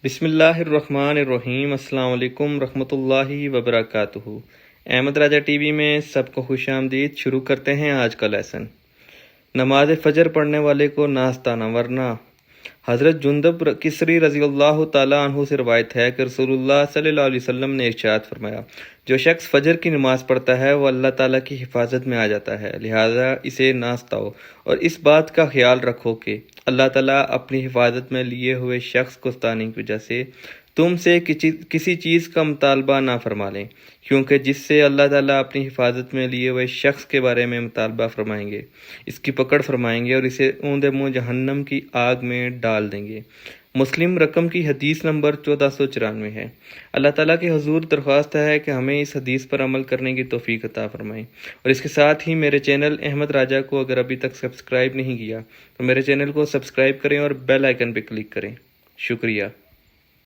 بسم اللہ الرحمن الرحیم۔ السلام علیکم رحمۃ اللہ وبرکاتہ۔ احمد راجہ ٹی وی میں سب کو خوش آمدید۔ شروع کرتے ہیں آج کا لیسن۔ نماز فجر پڑھنے والے کو ناستانہ ورنہ۔ حضرت جندب کسری رضی اللہ تعالیٰ عنہ سے روایت ہے کہ رسول اللہ صلی اللہ علیہ وسلم نے ارشاد فرمایا، جو شخص فجر کی نماز پڑھتا ہے وہ اللہ تعالیٰ کی حفاظت میں آ جاتا ہے، لہذا اسے نہ ستاؤ اور اس بات کا خیال رکھو کہ اللہ تعالیٰ اپنی حفاظت میں لیے ہوئے شخص کو ستانے کی وجہ سے تم سے کسی چیز کا مطالبہ نہ فرما لیں، کیونکہ جس سے اللہ تعالیٰ اپنی حفاظت میں لیے ہوئے شخص کے بارے میں مطالبہ فرمائیں گے، اس کی پکڑ فرمائیں گے اور اسے اوندے منہ جہنم کی آگ میں ڈال دیں گے۔ مسلم رقم کی حدیث نمبر 1494 ہے۔ اللہ تعالیٰ کے حضور درخواست ہے کہ ہمیں اس حدیث پر عمل کرنے کی توفیق عطا فرمائیں، اور اس کے ساتھ ہی میرے چینل احمد راجہ کو اگر ابھی تک سبسکرائب نہیں کیا تو میرے چینل کو سبسکرائب کریں اور بیل آئیکن پہ کلک کریں۔ شکریہ۔